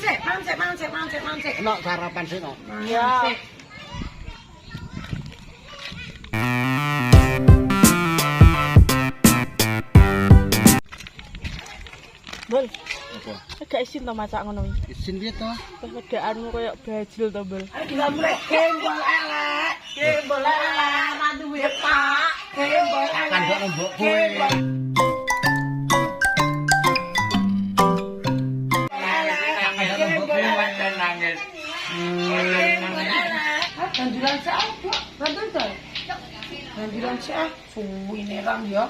sik. Enak sarapan sih no. Ya. Bol. Apa? Agak isin to macak ngono iki. Isin piye to? Terus wedakanmu koyo bajil to, Bol. Gembol elek, ra duwe pak. Gembol elek. Kan kok mbok kowe. Gandilan sik ah, bantu to. Gandilan sik ah, suwine ram ya.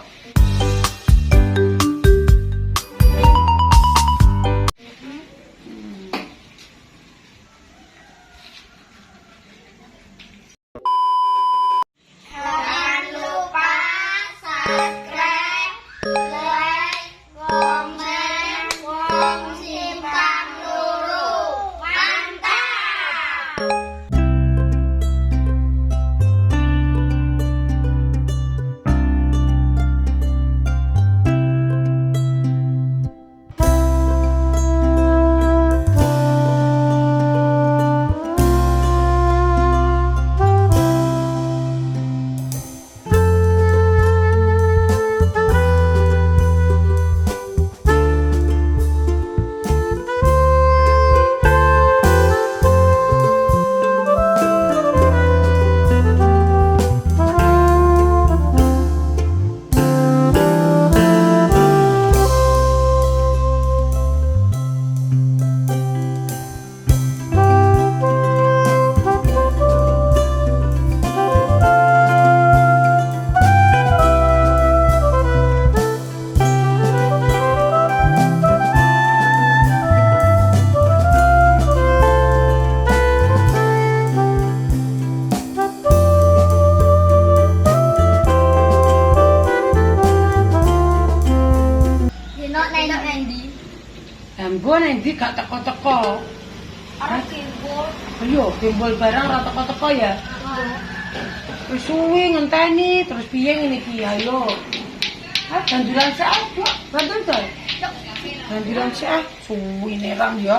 Jangan lupa subscribe, like, komen, wong simpang loro. Mantap! Dino nendok nendi? Ambo nang ndi gak teko-teko. Ora timbul. Ayo, gembol barang ra teko-teko ya. Wis suwi ngenteni terus piye ngene iki ayo. Ah, gandilan sik ah, Dok. Bantu to. Gandilan sik ah, suwine ram ya.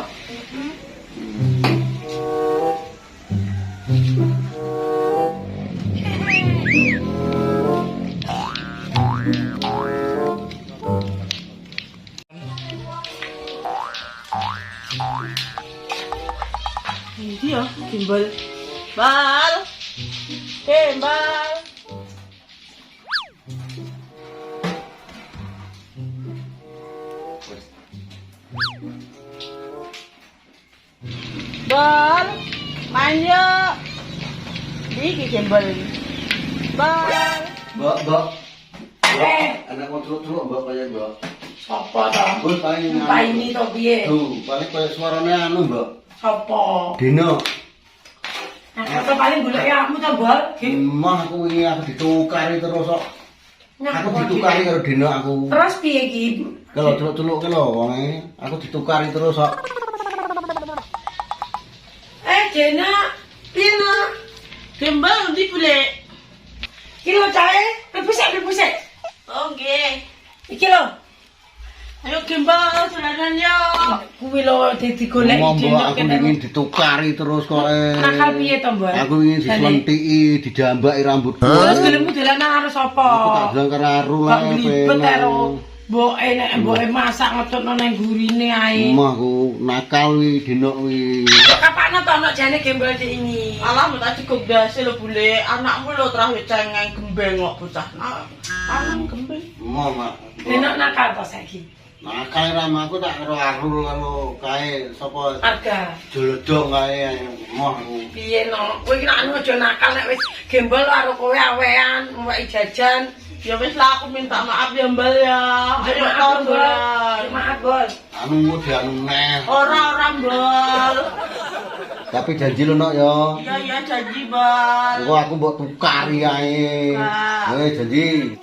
Ini ya, gimbal. Bal. Gimbal. Bal. Main yuk. Iki gimbal. Bal. Mbok. Anak mau celuk-celuk mbok kaya mbok. Sopo to? Mbok paling Pak ini to piye? Tuh, paling kaya suarane anu mbok. Sopo? Dino. Nah, kata paling golek kamu to, Bol. Emang aku wingi aku ditukari terus kok. Aku ditukari karo Dino aku. Terus piye iki? Kalau celuk-celuk ke lho wonge, aku ditukari terus kok. Jena, piye no? Gimbal ndi bule? Iki lho cahe, bebusek. Oh nggih. Iki lho. Ayo gimbal dolanan yo. Kuwi lho digoleki Ngomong dino mbok aku ingin ditukari terus kok. Nakal piye to, Mbak? Aku ingin dislentiki, dijambaki rambutku. Terus gelemmu dolanan karo sapa? Aku tak bilang karo Aru lah. Kok ribet karo mboke nek mboke masak ngetutno nang gurine ae. Omahku nakal wi Dino wi. Kapakno to ana jane gembel dik ini. Alah mbok tak digogdase lho bule. Anakmu lho terakhir cengeng gembeng kok bocah. Anang gembeng. Mak. Dino nakal to saiki. Nakal ramaku tak karo Aru karo kae sapa Arga. Jolodong kae omahku. Piye no? Kowe iki nek anu aja nakal nek wis gembel karo kowe awean, mbok jajan. Ya wis lah aku minta maaf ya Mbal ya. Ayo Maaf, Bol. dolan. Maaf, Bol. Anu anu neh. Ora Mbal. Tapi janji lu nok ya. Iya janji Mbal. Kok aku mbok tukari ae. Janji.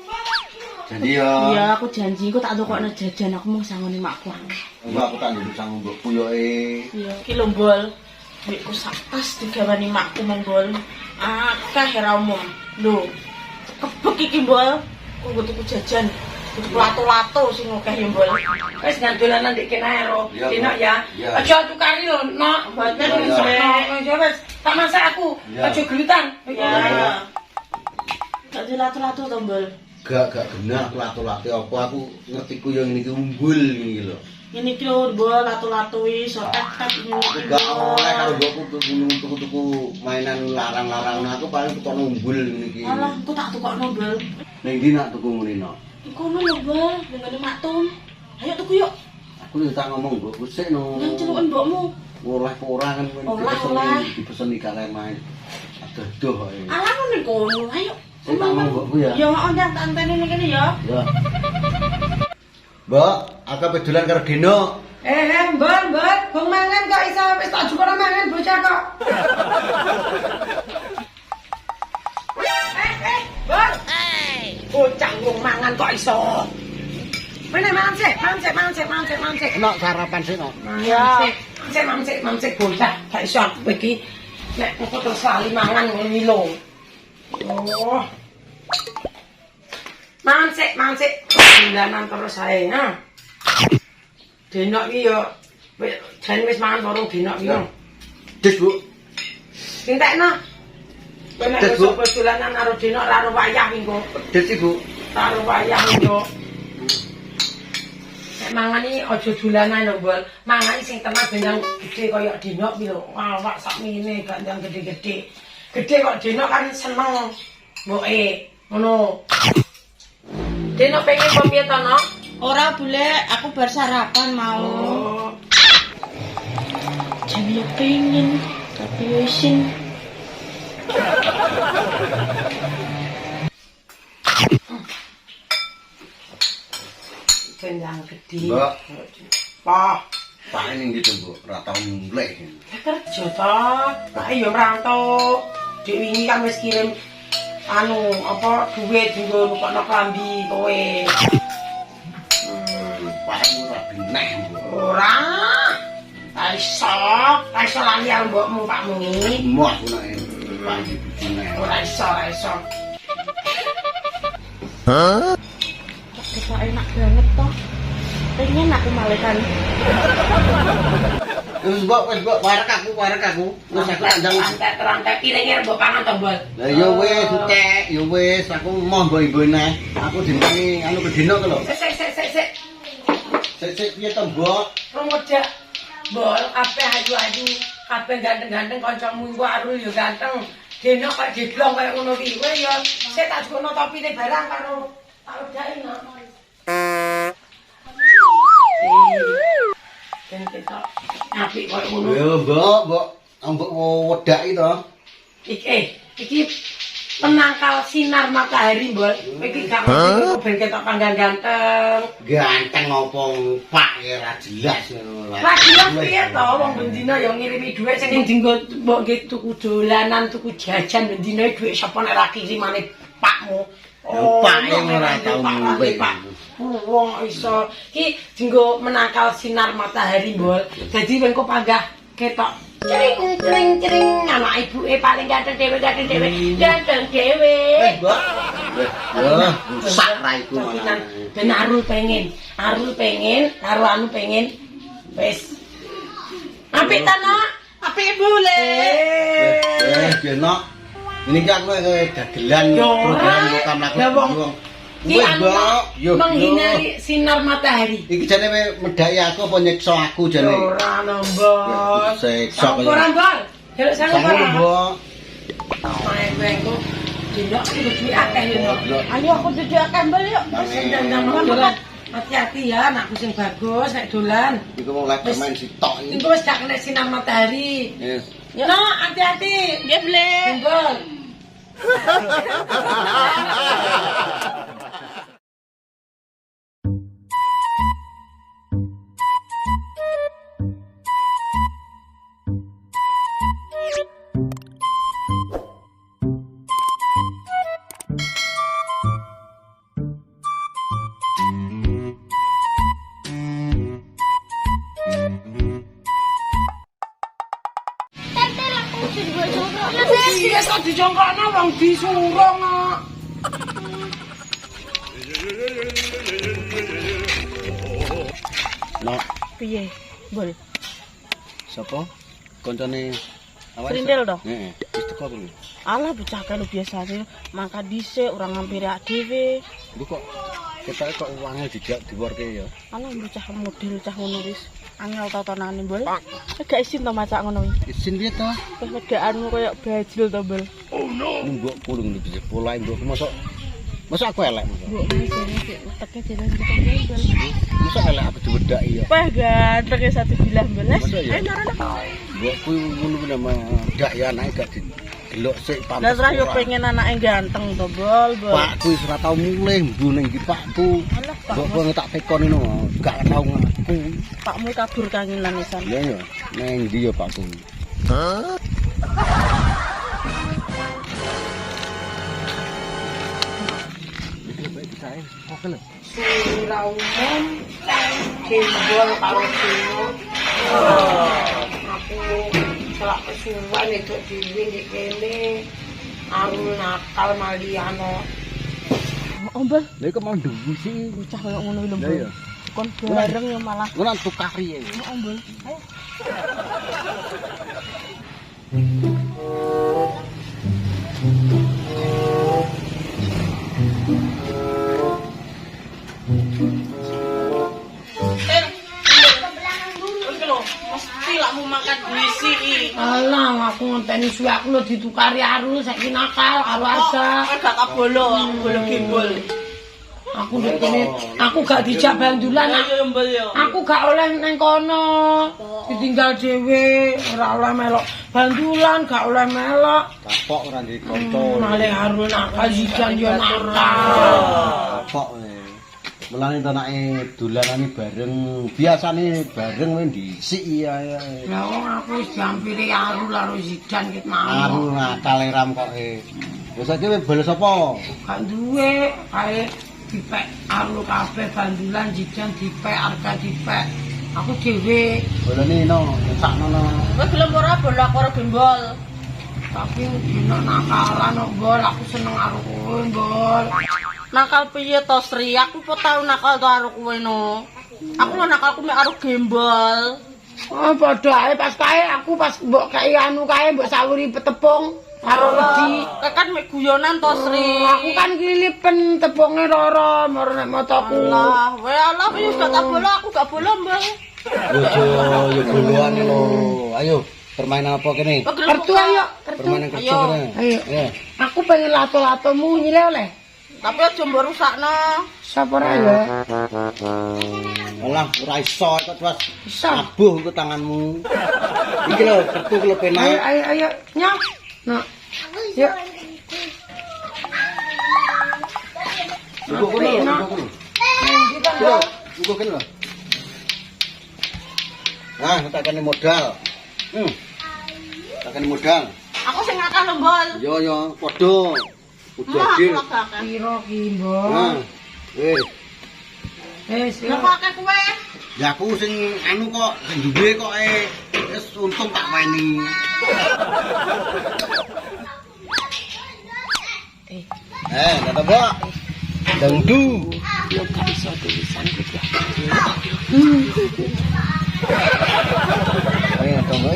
Janji ya. Iya aku janji aku tak tukokno jajan aku mau sangoni makku akeh. Mbak aku tak nduk sang mbok puyoke. Iya. Iki lho Mbal. Duitku sak tas digawani makku Mbal. Akeh ra omong. Lho. Kebek iki Mbal. Aku tuku jajan. Lato-lato sing akeh ya, Mbul. Wis nang dolanan ndek kene ae ro. Iya, Dino ya. iya. Aja tukari lho, Nok. Mboten Iya. iso. Ya wis, tak masak aku. Iya. Aja gelutan. Ya. Dadi lato-lato to, Mbul. Gak genah lato-late apa aku ngertiku yang ini umbul ini lho. Ini ki lho, Mbul, lato-lato wis tek-tek ngene. Gak oleh karo mbokku tuku mainan larang-larang aku paling tukokno umbul ngene iki. Alah, engko tak tukokno, Mbul. Ning ndi nak tuku ngene no? Iku lho, Mbul, dengan Maktun. Ayo tuku yuk. Aku yo tak ngomong mbokku sik no. Nang celuken mbokmu. Oleh ora kan Oleh. dipesen iki kare main. Adoh ae. Alah ngono kono. Ayo. Sik tak ngomong mbokku ya. Ya, ndang tak anteni ning kene ya. Ya. Mbok, aku pedolan karo Dino. Mbak, bong mangan kok iso wis tak jukura mangan bocah kok. Mbak. Bocah wong mangan kok iso. Mana mangan sik. Enak sarapan sik no. Ya. Mancik bocah. Gak iso aku iki nek engko terus lali mangan ngene lho. Oh. Mancik. Dolanan terus ae, ha. Denok iki yo jan wis mangan karo denok iki. Des, Bu. Sing tekno. Kowe nek Des, Bu. wis dolanan karo denok karo wayah iki kok. Des, Ibu. Karo wayah iki. Nek mangan iki aja dolanan lho, Bol. Mangan sing tenan gendang gedhe kaya denok iki lho. Awak sakmene gandang gedhe-gedhe. Gedhe kok denok kan seneng. Mboke ngono. Denok pengen piye to, Nok? Ora bule, aku bar sarapan mau. Oh. Jadi pengen tapi wisin. Gendang gedhe. Mbak. Pak, Pak ning ndi Mbok? Ora tau mulai. kerja to. Pak yo merantau. Dek wingi kan wis kirim duit dienggo nukokno klambi kowe. Pak ora bineh Mbok. Ora. Ta iso lali karo mbokmu Pakmu. Mau aku nek Pak iki bineh. Ora iso. Kita enak banget toh. Pengen aku malekan. Wis Mbok, warek aku. Wis aku ndang. Terantek piringe mbok pangan to, Bol. Lah yo wis, aku mau mbok-mbone. Aku dintengi anu ke Dino to lho. Sik. Sik piye to, Mbok? Rumedak. Bol, kabeh ayu-ayu, kabeh ganteng-ganteng kancamu iku Arul yo ganteng. Deno kok diblong kaya ngono ki. Kowe yo sik tak jono topine barang karo tak wedaki no. Dan kita apik kaya ngono. Yo, Mbok, ambek wedaki to. Iki penangkal sinar matahari, Bol. Iki gak mesti ben ketok ganteng. Ganteng opo Pak ya ora jelas ngono. Lagi piye to wong bendina ya ngirimi dhuwit sing dienggo mbok nggih tuku dolanan, tuku jajan bendina dhuwit sapa nek ra kirimane Pakmu. Pak ora tau mulai. Wong iso iki dienggo menangkal sinar matahari, Bol. Dadi wengko panggah ketok cering anak ibuke paling ganteng dhewe. Mbok. Yo, rusak ra iku malah. Ben Arul pengen karo anu pengen wis apik ta Nok? Apik bule. Dino. Ini ki aku dagelan program lokam laku wong. Iki anu menghindari sinar matahari. Iki jane medhaki aku apa nyiksa aku jane? Ora nombos. Siksa kaya. Ora bol. Delok sangu Sangu, Mbok. Main bengku. Dino iki duwe akeh lho. Ayo aku dudukkan bel yuk. Ndang dolan. Hati-hati ya anakku sing bagus nek dolan. Iku mau lagi main sitok iki. Iku wis gak kena sinar matahari. Yes. No, hati-hati. Nggih bule. Bol. Tentel aku sing gue jomblo. Iya kok dijongkokno wong disuruh kok. No, Piye? Bol. sapa? Koncone awak. Srindel to? Heeh, wis teko kuwi. Alah bocah kene biasane mangkat dhisik ora ngampiri ak dhewe. Lu kok ketoke kok uangnya dijak diworke ya. Alah bocah model cah ngono wis. Angel totonane bol. Gak isin to macak ngono iki. Isin piye to? Wis wedakanmu koyo bajil to bol. Mbok pulung di bisa polahe mbok mosok aku elek mosok. Mbok jane sik uteke jalan kita bol. Mosok elek aku diwedaki ya. Wah ganteng ya satu bilah belas. Masa ya? Ayo marana. Mbok kuwi ngono kuwi nama dak ya anake gak didelok sik Lah pantes. terus yo pengen anake ganteng to bol. Pak kuwi ora tau mulih mbune iki Pakku. Alah Pak. Mbok tak tekoni no, gak tau ngaku. Pakmu kabur kangenan isan. Ya ya, nang ndi ya Pakku. Surah umum Gimbol karo Dino. Aku selak kesuwen itu dhewe ndek kene. Aku nakal maliano. Ombel, Lha kok mau nduwu sih. bocah koyo ngono lho. Lah ya. Kon bareng ya malah. Ngono tukari ya. Ombel. Ayo. Mesti lah mau makan berisi. Alah, aku ngenteni suwe aku lho ditukari aru saiki nakal karo Arga. Gak kabolo, bolo gimbol. Aku ndek kene, aku gak dijak bandulan. Ayo ombel yo. Aku gak oleh nang kono. Ditinggal dhewe, ora oleh melok bandulan, gak oleh melok. Kapok ora ndek kanca. Malih aru nakal jijan yo nakal. Kapok mulane to nake dolanane bareng, biasane bareng wae dhisik ya. Lah wong aku wis diampiri aru karo jijan ket mau. Aru nakal ram kok e. Wis saiki bal sapa? Gak duwe, kae dipek aru kabeh bandulan jijan dipek Arga dipek. Aku dhewe Bolane no, sakno no. Kowe gelem ora bola karo gimbol? tapi dino nakalan kok Bol, aku seneng karo kowe Bol. Nakal piye to Sri? Aku kok tau nakal to karo kowe no. Aku lho nakalku mek karo gimbol. Oh, padha ae pas kae aku pas mbok kei anu kae mbok sawuri petepung karo wedi. Kan mek guyonan to Sri. Aku kan kilipen tepunge loro mar nek motoku. Allah, wae Allah wis gak tak bola, aku gak bola, Mbak. Yo boloan lho. Ayo, permainan apa kene? Kertu ayo, kertu. Permainan kerja Ayo. kene. Ayo. Ya. Aku pengen lato-latomu nyile oleh. Tapi aja mbok rusakno. Sapa ora ya? Alah, ora iso kok terus Iso. abuh ku tanganmu. Iki lho, kertu ku lho Ayo penak. ayo nyok. Nah. Yuk. Iku kono, iku kono. Kita Lho, iku kene lho. Nah, takane modal. Takane modal. Aku sing ngakal lembol. Yo, padha. Udah adil. piro ki, Mbok? Nah, Wis, Lah kok akeh kowe? ya aku sing anu kok sing duwe kok wis untung tak weni. Kata Mbak. Dangdu. yo gak iso tulisan kuwi. Ayo, tunggu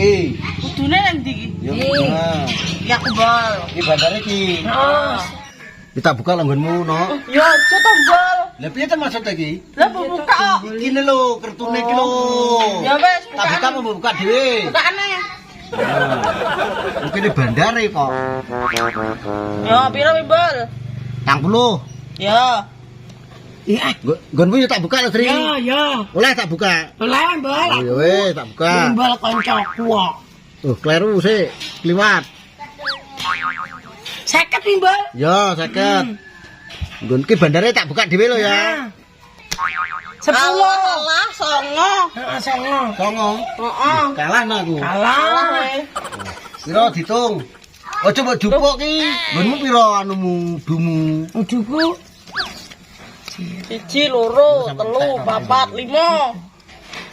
Kudune nang ndi iki? Yo, nah. Ya aku bol. Ini bandar iki. Heeh. Kita buka langgonmu, no. Yo, aja to bol. Lah piye ta maksud iki? Lah mbok buka kok. Iki lho, kertune iki lho. Ya wis, Tak buka apa mbok buka dhewe? Bukane. Mungkin di bandare kok. Yo, piro bol? 40. Yo. Iya. Nggonmu yo tak buka lho, Sri. Ya. Oleh tak buka. Oleh, Mbok. Oh ya wis, tak buka. Mbok kancaku kok. Oh, kleru sih, kliwat. 50 nih, Mbok. Yo, 50. Nggon ki bandare tak buka dhewe lho ya. 10. Alah, songo. Heeh, songo. Songo. Heeh. Kalah nah aku. Kalah. Piro ditung? Ojo mbok jupuk ki. Nggonmu piro anumu, dumu? Uduku 1, 2, 3, 4, 5.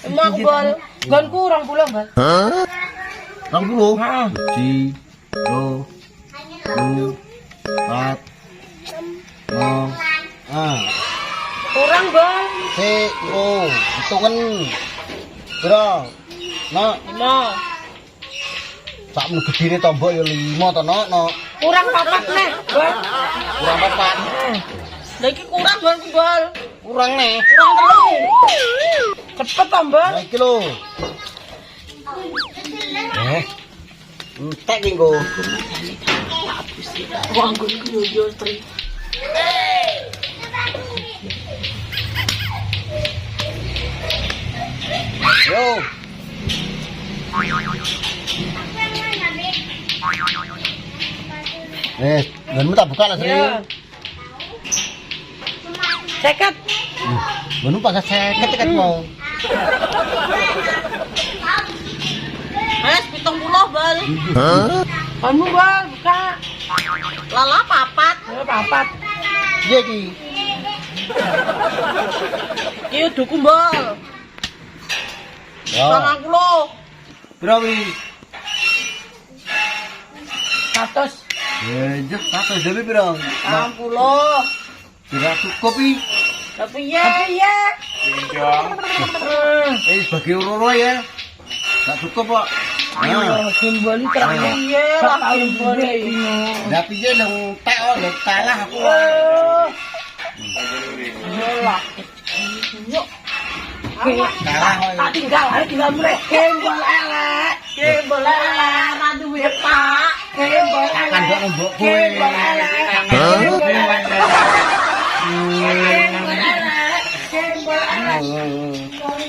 5 aku bol. gonku 20, Mbok. 20. Heeh. 1, 2, 4, 5. Kurang, Mbok. Sik, hitungan. Bro. Nok, 5. sakmu gedine tombok ya 5 to, Nok, Nok. Kurang papat nih, Bal. Kurang papat. Lah iki kurang bal ku bal. Kurang nih. Kurang 3. Cepet tambah. Nah, iki lho. Entek iki nggo. Wah, gue yo Tri. Yo. Nggonmu tak buka lah, Sri. Ya. Seket. Nggonmu pakai seket mau. Wes 70 bal. Kamu Bal, buka. Lala papat. Ya, papat. Iya iki. Iki duku bal. Ya. 90. Piro wi? 100. Ya, juk satu dhewe piro? 60. Kira cukup iki. Tapi ya. Bagi urut ya. Enggak cukup kok. Nah, Kembali terakhir. Iya, Tak lah tahu boleh. lah piye dong tek kok kalah aku. Lah. Yuk. Kalah kok. Tak tinggal, ayo tinggal mereka. Kembali elek. Kembali lah, ra duwe Pak. Kembali elek. Kandok mbok kowe. Kembali elek. Kembali elek. Kembali elek.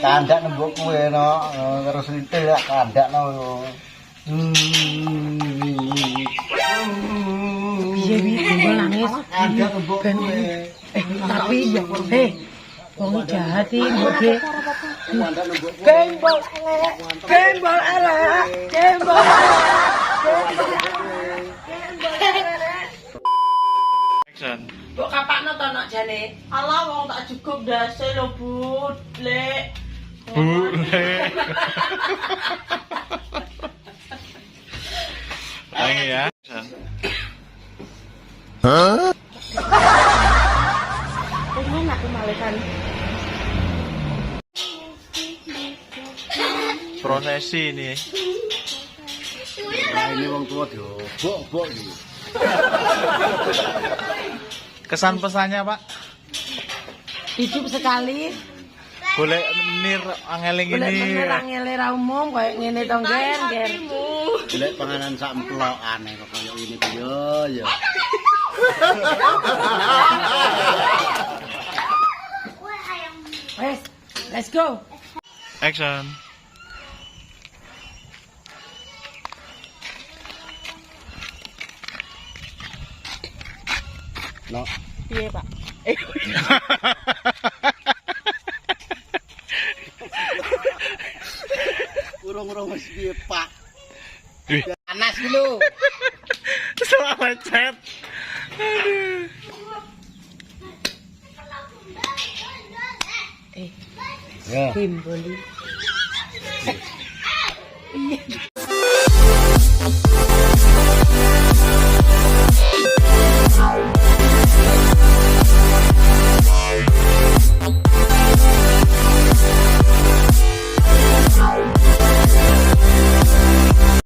Kandak nembok kowe no, terus lintil ya kandak no. Iya, Bi, kembali nangis. Kandak nembok kowe. Tapi ya, wong jahat iki, Mbok. Kandak nembok kowe. Kembal elek. Kembal elek. Kembal elek. Mbok kapakno to nok jane? Alah wong tak cukup dase lho, Bu. Lek. Lagi ya. Pengen aku malekan. Prosesi ini. Nah, ini wong tua diobok-obok iki. Kesan pesannya Pak? Hidup sekali, Golek menir angeling boleh ini. menerangele ra umum koyo ngene to, Ger. Golek panganan sak emplokan kok koyo ini ku yo. Wes, let's go. Action. No. Piye, Pak? Urung-urung wis piye, Pak? Wih. Panas iki lho. Selamat chat. Ya. Kembali. Iya.